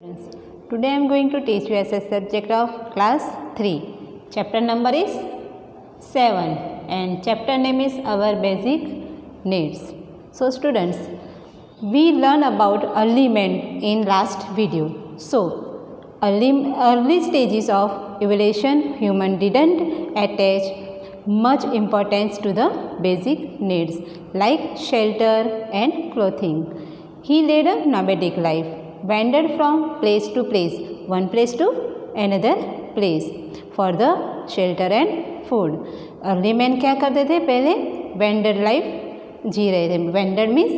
Today I am going to teach you as a subject of class 3. Chapter number is 7 and chapter name is our basic needs. So students, we learn about early man in last video. So early stages of evolution, human didn't attach much importance to the basic needs like shelter and clothing. He led a nomadic life, wandered from place to place, one place to another place for the shelter and food. Early man क्या करते थे? पहले vendor life जी रहे थे. Vendor means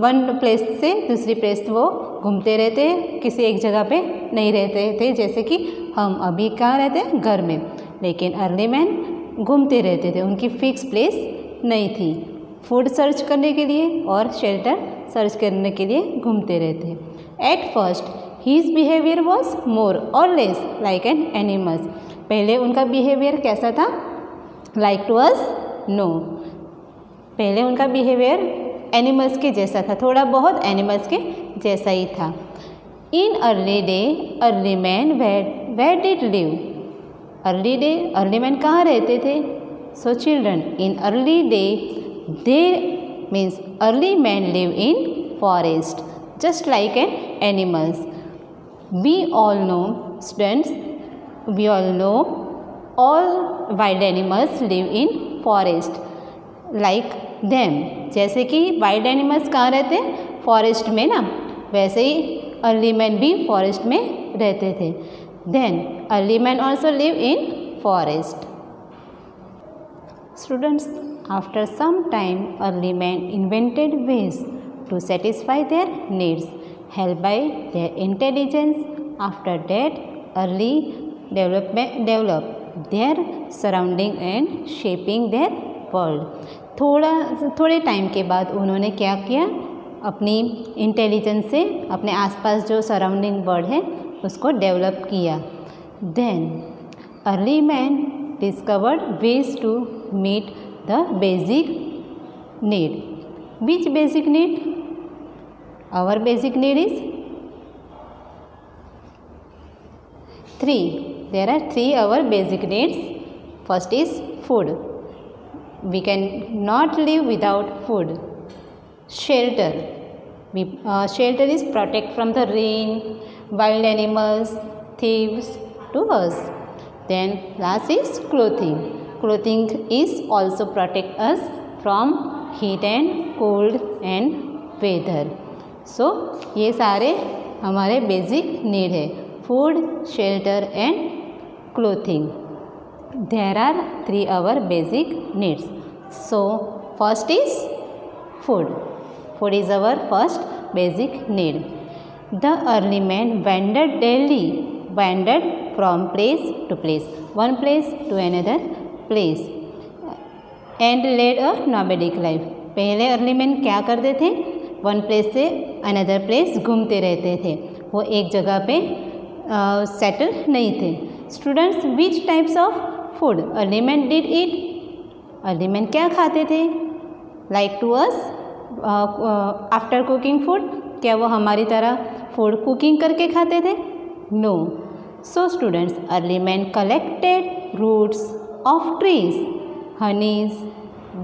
one place से दूसरी place वो घूमते रहते, किसी एक जगह पे नहीं रहते थे जैसे कि हम अभी कहाँ रहते हैं, घर में. लेकिन अर्ली मैन घूमते रहते थे, उनकी फिक्स प्लेस नहीं थी. फूड सर्च करने के लिए और शेल्टर सर्च करने के लिए घूमते रहते. At first his behaviour was more or less like an animals. पहले उनका बिहेवियर कैसा था? Like to us? नो. पहले उनका बिहेवियर एनिमल्स के जैसा था, थोड़ा बहुत एनिमल्स के जैसा ही था. In early day early man where did live. Early man कहाँ रहते थे? So children, in early day they means early men live in forest just like an animals. We all know students, we all know all wild animals live in forest like them. जैसे कि wild animals कहाँ रहते हैं? Forest में ना, वैसे ही early men भी forest में रहते थे. Then early men also live in forest. Students, after some time, early men invented ways to satisfy their needs, helped by their intelligence. After that, early developed their surrounding and shaping their world. थोड़े time के बाद उन्होंने क्या किया? अपनी intelligence से अपने आसपास जो सराउंडिंग वर्ल्ड है उसको डेवलप किया. Then early man discovered ways to meet the basic need. Which basic need? Our basic need is 3. There are 3 our basic needs. First is food. We can not live without food. Shelter. Shelter is protect from the rain, wild animals, thieves to us. Then last is clothing. Clothing is also protect us from heat and cold and weather. So ये सारे हमारे basic need है, food, shelter and clothing. There are 3 our basic needs. So first is food. Food is our first basic need. The early man wandered daily, wandered from place to place, one place to another place, and led a nomadic life. पहले early man क्या करते थे? One place से another place घूमते रहते थे, वो एक जगह पे सेटल नहीं थे. Students, which types of food early man did eat? Early man क्या खाते थे? Like to us after cooking food. क्या वो हमारी तरह फूड कुकिंग करके खाते थे? No. So students, early men collected roots of trees, honeys,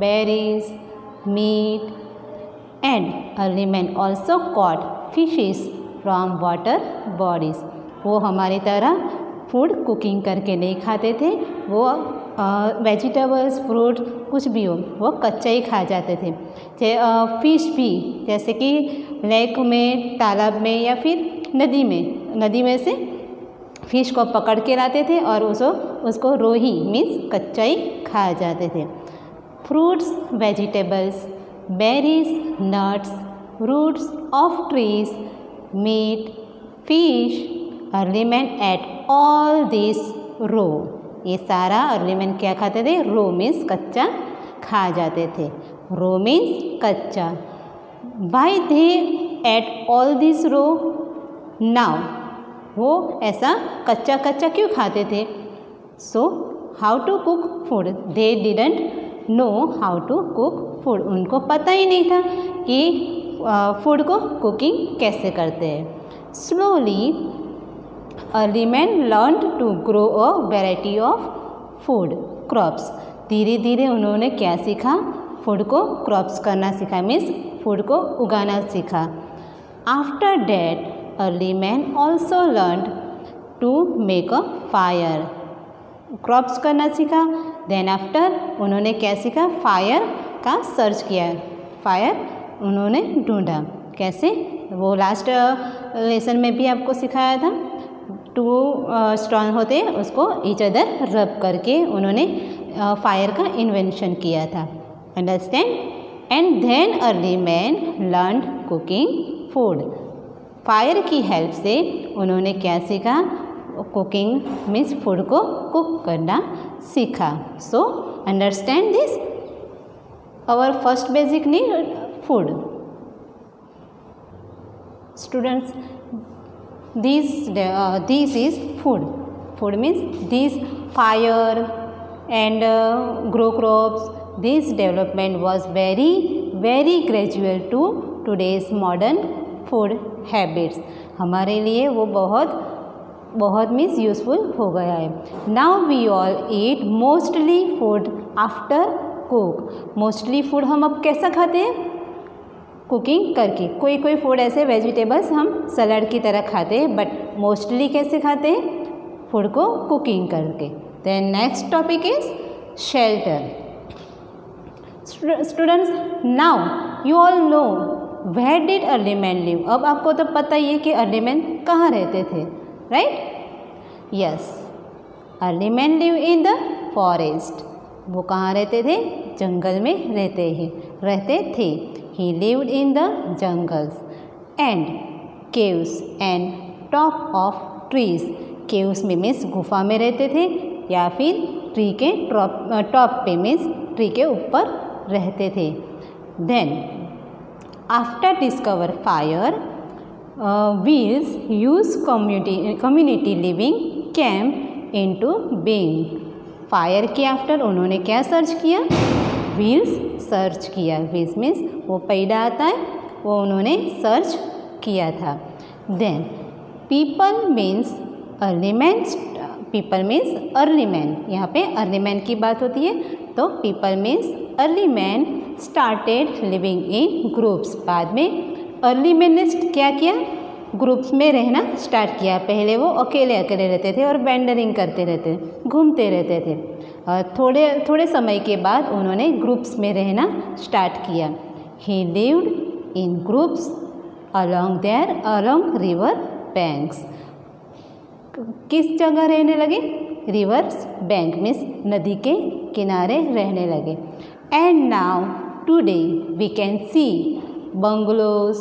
berries, meat, and early men also caught fishes from water bodies. वो हमारी तरह फूड कुकिंग करके नहीं खाते थे, वो वेजिटेबल्स, फ्रूट कुछ भी हो वो कच्चा ही खा जाते थे. फिश भी, जैसे कि लेक में, तालाब में या फिर नदी में से फिश को पकड़ के लाते थे और उसको रोही मीन्स कच्चा ही खा जाते थे. Fruits, vegetables, berries, nuts, roots of trees, meat, fish, early man ate all this raw. ये सारा अर्ली मैन क्या खाते थे? रो मीन्स कच्चा खा जाते थे. रो मीन्स कच्चा. Why they ate all this raw? Now वो ऐसा कच्चा क्यों खाते थे? So how to cook food? They didn't know how to cook food. उनको पता ही नहीं था कि फूड को कुकिंग कैसे करते हैं. Slowly, early men learned to grow a variety of food crops. धीरे धीरे उन्होंने क्या सीखा? फूड को क्रॉप्स करना सीखा, मीन्स फूड को उगाना सीखा. After that, early men also learned to make a fire. Crops करना सीखा. देन आफ्टर उन्होंने क्या सीखा? फायर का सर्च किया. फायर उन्होंने ढूंढा. कैसे? वो लास्ट लेसन में भी आपको सिखाया था. टू स्टोन होते उसको ईच अदर रब करके उन्होंने फायर का इन्वेंशन किया था. Understand. And then early man learn cooking food. Fire की हेल्प से उन्होंने क्या सीखा? कुकिंग मीन्स फूड को कुक करना सीखा. So understand this. Our first basic need food. Students, this is food. Food means this fire and grow crops. This development was very gradual to today's modern food habits. हमारे लिए वो बहुत means useful हो गया है. Now we all eat mostly food after cook. Mostly food हम अब कैसा खाते हैं? कुकिंग करके. कोई फूड ऐसे वेजिटेबल्स हम सलाद की तरह खाते हैं, बट मोस्टली कैसे खाते हैं? फूड को कुकिंग करके. Then next topic is shelter. Students, now you all know where did early man live. अब आपको तो पता ही है कि अर्ली मैन कहाँ रहते थे, right? Yes, early man live in the forest. वो कहाँ रहते थे? जंगल में रहते थे. He lived in the jungles and caves and top of trees. caves में मीन्स गुफा में रहते थे, या फिर ट्री के टॉप पे मीन्स ट्री के ऊपर रहते थे. Then after discover fire, wheels use community living came into being. Fire के आफ्टर उन्होंने क्या सर्च किया? व्हील्स सर्च किया. व्हील्स मीन्स वो पैदा आता है, वो उन्होंने सर्च किया था. Then people means early man. People means early man. यहाँ पे अर्ली मैन की बात होती है, तो people means early man started living in groups. बाद में अर्ली मैन ने क्या किया? ग्रुप्स में रहना स्टार्ट किया. पहले वो अकेले रहते थे और वेंडरिंग करते रहते, घूमते रहते थे. और थोड़े समय के बाद उन्होंने ग्रुप्स में रहना स्टार्ट किया. He lived in groups along river banks. किस जगह रहने लगे? रिवर्स बैंक मीन्स नदी के किनारे रहने लगे. And now today we can see bungalows,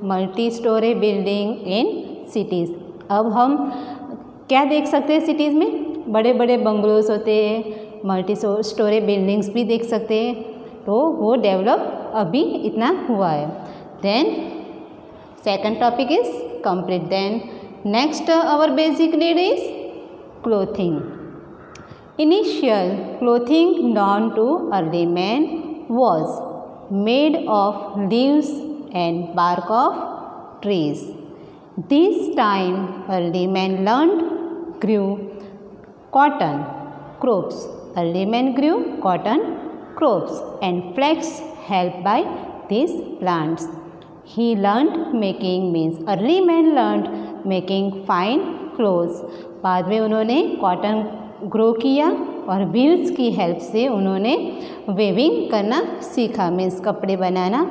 multi storey building in cities. अब हम क्या देख सकते हैं? सिटीज़ में बड़े बड़े बंगलोज होते हैं, मल्टी स्टोरी बिल्डिंग्स भी देख सकते हैं. तो वो डेवलप अभी इतना हुआ है. Then second topic is complete. Then next our basic need is clothing. Initial clothing known to early man was made of leaves and bark of trees. This time early man learned grew cotton crops. Early men grew cotton crops and flax helped by these plants. He learned making means early men learned making fine clothes. बाद में उन्होंने cotton grow किया और wheels की help से उन्होंने waving करना सीखा, मीन्स कपड़े बनाना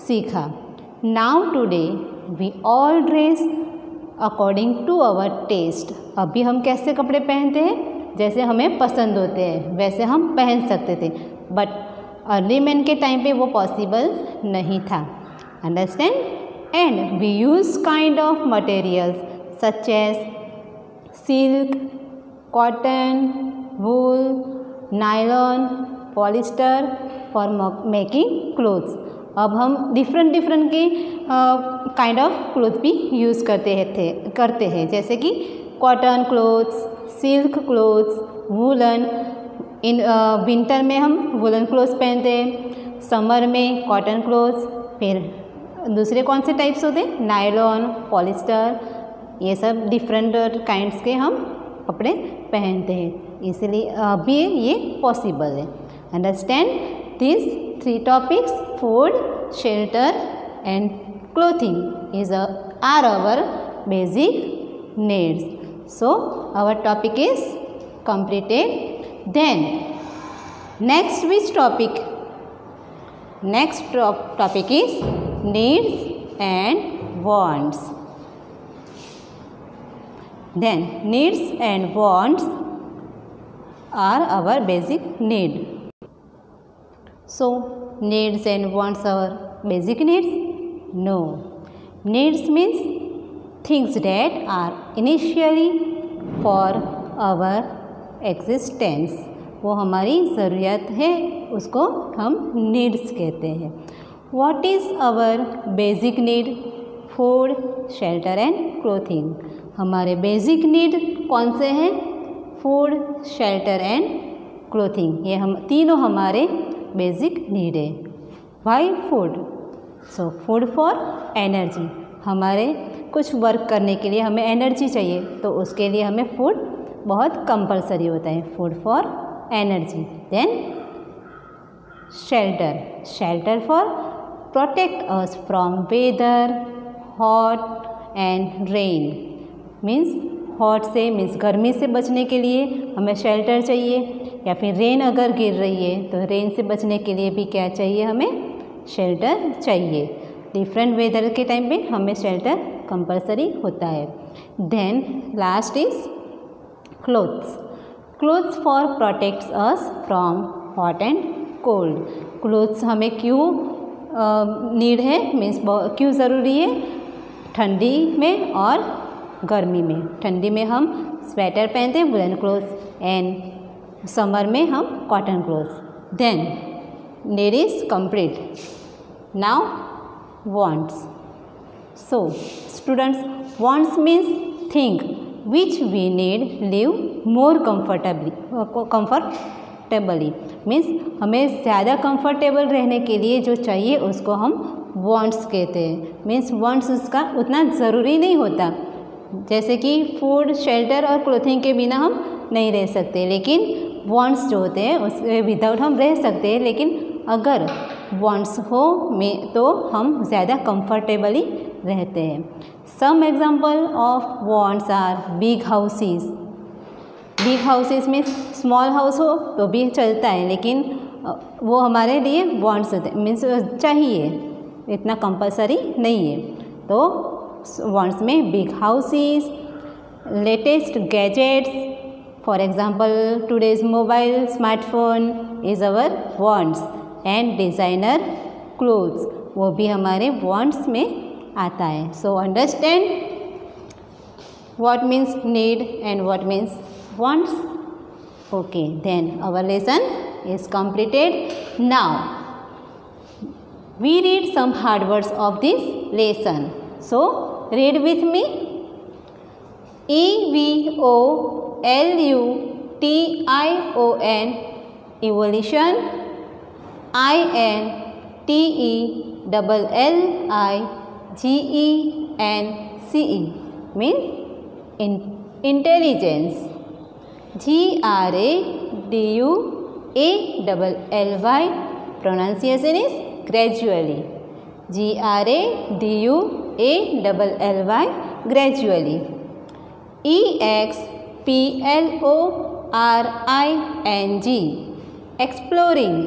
सीखा. Now today we all dress according to our taste. अभी हम कैसे कपड़े पहनते हैं? जैसे हमें पसंद होते हैं वैसे हम पहन सकते थे, बट अर्ली मैन के टाइम पे वो पॉसिबल नहीं था. Understand. And we use kind of materials such as silk, cotton, wool, nylon, polyester for making clothes. अब हम डिफरेंट के काइंड ऑफ क्लोथ भी यूज़ करते हैं जैसे कि cotton clothes, silk clothes, woollen. In winter में हम वूलन क्लोथ्स पहनते हैं, समर में कॉटन क्लोथ्स. फिर दूसरे कौन से टाइप्स होते हैं? नायलॉन, पॉलिस्टर, ये सब डिफरेंट काइंड्स के हम कपड़े पहनते हैं, इसलिए अभी ये पॉसिबल है। Understand this 3 topics, food, shelter and clothing is are our basic needs. So our topic is completed. Then next which topic? Next topic is needs and wants. Then needs and wants are our basic need. So needs and wants are basic needs? No. Needs means things that are initially for our existence. वो हमारी ज़रूरत है, उसको हम needs कहते हैं. What is our basic need? Food, shelter and clothing. हमारे basic need कौन से हैं? Food, shelter and clothing. ये हम तीनों हमारे बेसिक नीड है. Why food? So food for energy. हमारे कुछ वर्क करने के लिए हमें एनर्जी चाहिए, तो उसके लिए हमें फूड बहुत कंपलसरी होता है. Food for energy. Then shelter. Shelter for protect us from weather, hot and rain. Means hot से मीन्स गर्मी से बचने के लिए हमें शेल्टर चाहिए, या फिर रेन अगर गिर रही है तो रेन से बचने के लिए भी क्या चाहिए? हमें शेल्टर चाहिए. डिफरेंट वेदर के टाइम पे हमें शेल्टर कंपलसरी होता है. Then last is clothes. Clothes for protects us from hot and cold. Clothes हमें क्यों नीड है, मीन्स क्यों ज़रूरी है? ठंडी में और गर्मी में. ठंडी में हम स्वेटर पहनते हैं, वुलन क्लोथ्स, एंड समर में हम cotton clothes. Then need is complete. Now wants. So students, wants means thing which we need live more comfortably. Means हमें ज़्यादा कंफर्टेबल रहने के लिए जो चाहिए उसको हम wants कहते हैं. मीन्स wants उसका उतना ज़रूरी नहीं होता. जैसे कि फूड, शेल्टर और क्लोथिंग के बिना हम नहीं रह सकते, लेकिन wants जो होते हैं उसके विदाउट हम रह सकते हैं. लेकिन अगर वॉन्ट्स हो में तो हम ज़्यादा कंफर्टेबली रहते हैं. Some example of wants are big houses. Big houses में स्मॉल हाउस हो तो भी चलता है, लेकिन वो हमारे लिए वॉन्ट्स होते हैं, मीन्स चाहिए, इतना कंपलसरी नहीं है. तो वॉन्ट्स में big houses, latest gadgets, for example today's mobile, smartphone is our wants. And designer clothes, वो भी हमारे वॉन्ट्स में आता है. So understand what means need and what means wants. Okay, then our lesson is completed. Now we read some hard words of this lesson. So read with me. EVOLUTION evolution. INTELLIGENCE means intelligence. GRADUALLY pronunciation is gradually. GRADUALLY gradually. EXPLORING exploring.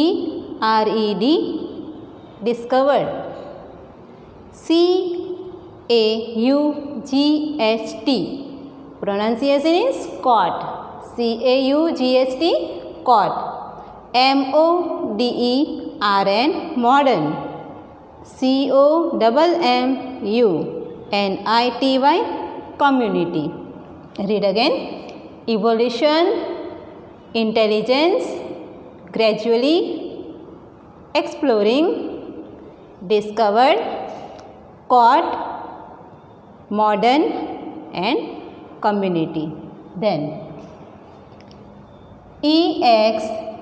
DISCOVERED discovered. CAUGST pronunciation is caught. CAUGST caught. MODERN modern. COMMUNITY community. Read again. Evolution, intelligence, gradually, exploring, discovered, caught, modern and community. Then EXPANDED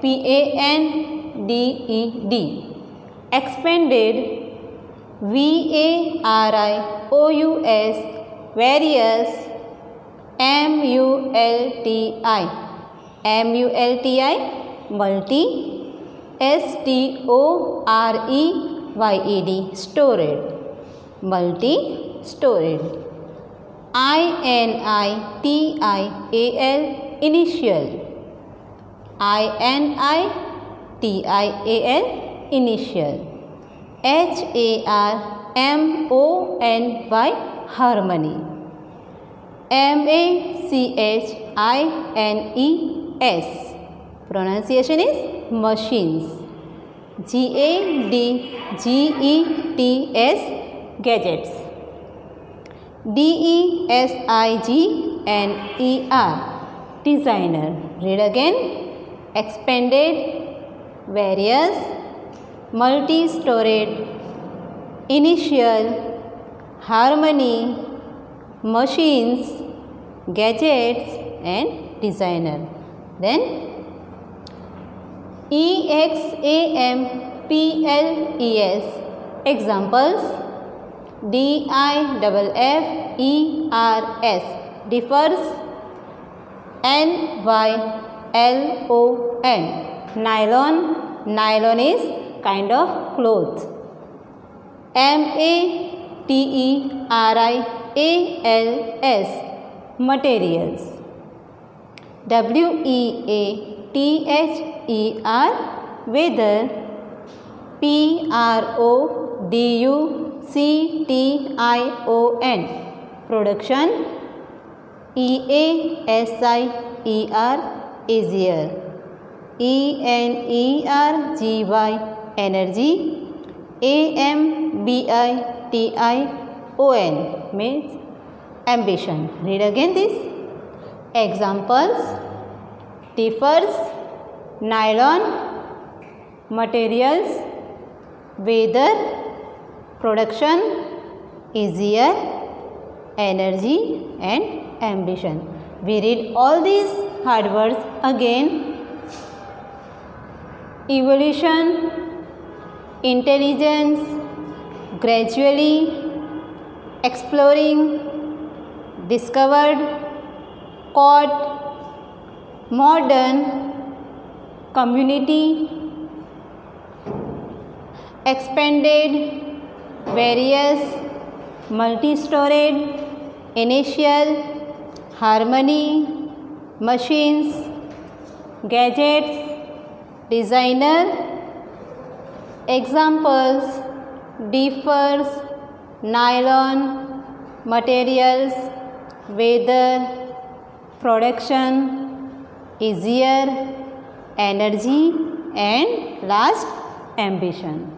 expanded, VARIOUS, various. MULTI, multi. STOREYED, stored, multi stored. INITIAL, initial. INITIAL, initial. HARMONY, harmony. MACHINES, pronunciation is machines. GADGETS, gadgets. DESIGNER, designer. Read again. Expanded, various, multi-storied, initial, harmony, machines, gadgets and designer. Then EXAMPLES, examples. DIFFERS, differs. NYLON, nylon. Nylon is kind of cloth. MATERIALS, materials. WEATHER, weather. PRODUCTION, production. EASIER, easier. ENERGY, energy. AMBITION, means ambition. Read again this. Examples. Differs, nylon, materials, weather, production, easier, energy and ambition. We read all these hard words again. Evolution, intelligence, gradually, exploring, discovered, caught, modern, community, expanded, various, multi-storied, initial, harmony, machines, gadgets, designer. Examples. Differs, nylon, materials, weather, production, easier, energy and last ambition.